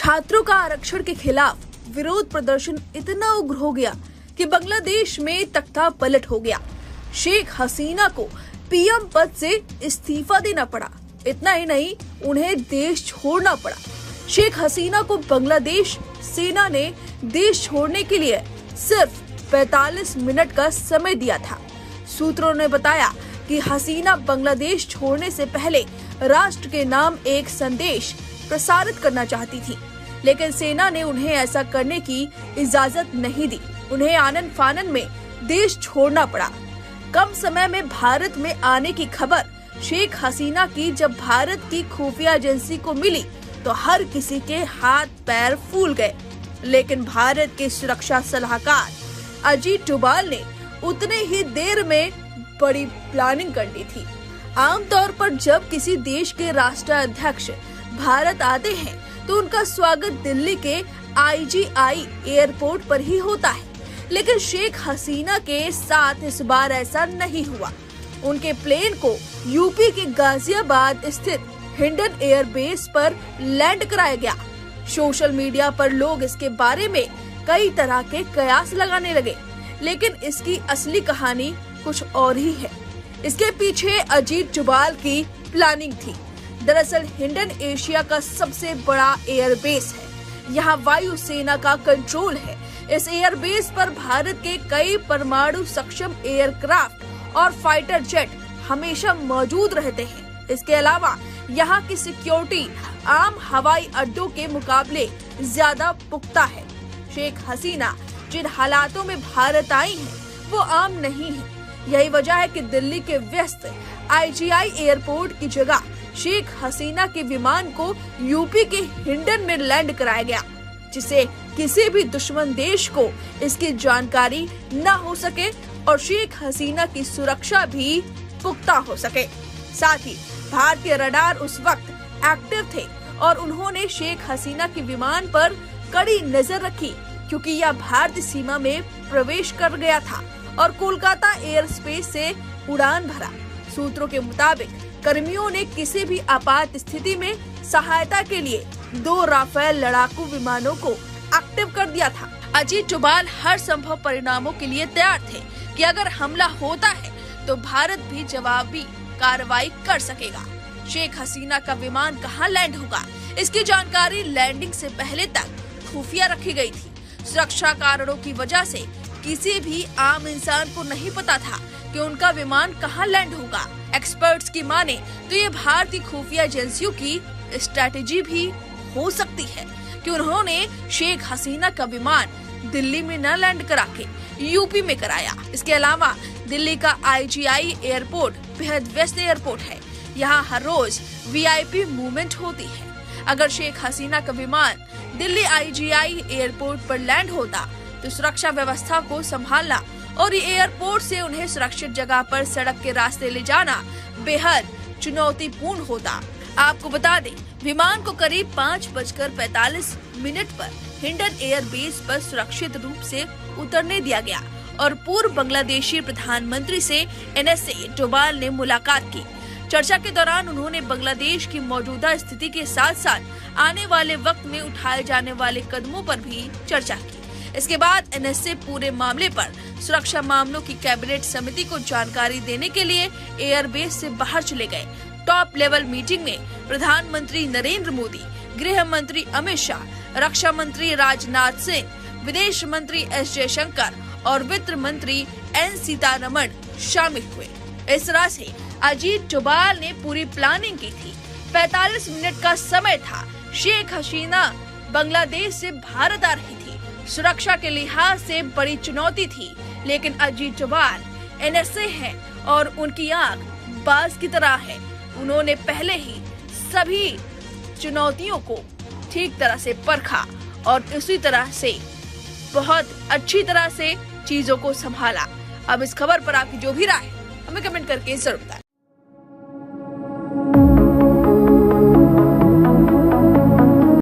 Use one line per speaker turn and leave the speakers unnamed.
छात्रों का आरक्षण के खिलाफ विरोध प्रदर्शन इतना उग्र हो गया कि बांग्लादेश में तख्ता पलट हो गया। शेख हसीना को पीएम पद से इस्तीफा देना पड़ा। इतना ही नहीं, उन्हें देश छोड़ना पड़ा। शेख हसीना को बांग्लादेश सेना ने देश छोड़ने के लिए सिर्फ 45 मिनट का समय दिया था। सूत्रों ने बताया कि हसीना बांग्लादेश छोड़ने से पहले राष्ट्र के नाम एक संदेश प्रसारित करना चाहती थी, लेकिन सेना ने उन्हें ऐसा करने की इजाजत नहीं दी। उन्हें आनन फानन में देश छोड़ना पड़ा। कम समय में भारत में आने की खबर शेख हसीना की जब भारत की खुफिया एजेंसी को मिली तो हर किसी के हाथ पैर फूल गए। लेकिन भारत के सुरक्षा सलाहकार अजीत डोभाल ने उतने ही देर में बड़ी प्लानिंग कर ली थी। आमतौर पर जब किसी देश के राष्ट्राध्यक्ष भारत आते हैं तो उनका स्वागत दिल्ली के IGI एयरपोर्ट पर ही होता है, लेकिन शेख हसीना के साथ इस बार ऐसा नहीं हुआ। उनके प्लेन को यूपी के गाजियाबाद स्थित हिंडन एयरबेस पर लैंड कराया गया। सोशल मीडिया पर लोग इसके बारे में कई तरह के कयास लगाने लगे, लेकिन इसकी असली कहानी कुछ और ही है। इसके पीछे अजीत डोभाल की प्लानिंग थी। दरअसल हिंडन एशिया का सबसे बड़ा एयरबेस है। यहाँ वायुसेना का कंट्रोल है। इस एयरबेस पर भारत के कई परमाणु सक्षम एयरक्राफ्ट और फाइटर जेट हमेशा मौजूद रहते हैं। इसके अलावा यहाँ की सिक्योरिटी आम हवाई अड्डों के मुकाबले ज्यादा पुख्ता है। शेख हसीना जिन हालातों में भारत आई हैं, वो आम नहीं है। यही वजह है कि दिल्ली के व्यस्त IGI एयरपोर्ट की जगह शेख हसीना के विमान को यूपी के हिंडन में लैंड कराया गया, जिससे किसी भी दुश्मन देश को इसकी जानकारी न हो सके और शेख हसीना की सुरक्षा भी पुख्ता हो सके। साथ ही भारतीय रडार उस वक्त एक्टिव थे और उन्होंने शेख हसीना के विमान पर कड़ी नजर रखी, क्योंकि यह भारतीय सीमा में प्रवेश कर गया था और कोलकाता एयर स्पेस से उड़ान भरा। सूत्रों के मुताबिक कर्मियों ने किसी भी आपात स्थिति में सहायता के लिए 2 राफेल लड़ाकू विमानों को एक्टिव कर दिया था। अजीत डोभाल हर संभव परिणामों के लिए तैयार थे कि अगर हमला होता है तो भारत भी जवाबी कार्रवाई कर सकेगा। शेख हसीना का विमान कहां लैंड होगा, इसकी जानकारी लैंडिंग से पहले तक खुफिया रखी गई थी। सुरक्षा कारणों की वजह से किसी भी आम इंसान को नहीं पता था कि उनका विमान कहां लैंड होगा। एक्सपर्ट्स की माने तो ये भारतीय खुफिया एजेंसियों की स्ट्रेटेजी भी हो सकती है कि उन्होंने शेख हसीना का विमान दिल्ली में न लैंड करा के यूपी में कराया। इसके अलावा दिल्ली का IGI एयरपोर्ट बेहद व्यस्त एयरपोर्ट है। यहाँ हर रोज VIP मूवमेंट होती है। अगर शेख हसीना का विमान दिल्ली IGI एयरपोर्ट पर लैंड होता तो सुरक्षा व्यवस्था को संभालना और एयरपोर्ट से उन्हें सुरक्षित जगह पर सड़क के रास्ते ले जाना बेहद चुनौतीपूर्ण होता। आपको बता दें, विमान को करीब 5:45 पर हिंडन एयरबेस पर सुरक्षित रूप से उतरने दिया गया और पूर्व बांग्लादेशी प्रधानमंत्री से NSA डोभाल ने मुलाकात की। चर्चा के दौरान उन्होंने बांग्लादेश की मौजूदा स्थिति के साथ साथ आने वाले वक्त में उठाए जाने वाले कदमों पर भी चर्चा की। इसके बाद NSA पूरे मामले पर सुरक्षा मामलों की कैबिनेट समिति को जानकारी देने के लिए एयरबेस से बाहर चले गए। टॉप लेवल मीटिंग में प्रधानमंत्री नरेंद्र मोदी, गृह मंत्री अमित शाह, रक्षा मंत्री राजनाथ सिंह, विदेश मंत्री S जयशंकर और वित्त मंत्री N सीतारमण शामिल हुए। इस तरह से अजीत डोभाल ने पूरी प्लानिंग की थी। 45 मिनट का समय था। शेख हसीना बांग्लादेश से भारत आ रही थी। सुरक्षा के लिहाज से बड़ी चुनौती थी, लेकिन अजीत डोभाल NSA है और उनकी आंख बाज की तरह है। उन्होंने पहले ही सभी चुनौतियों को ठीक तरह से परखा और उसी तरह से बहुत अच्छी तरह से चीजों को संभाला। अब इस खबर पर आपकी जो भी राय है हमें कमेंट करके जरूर बताएं।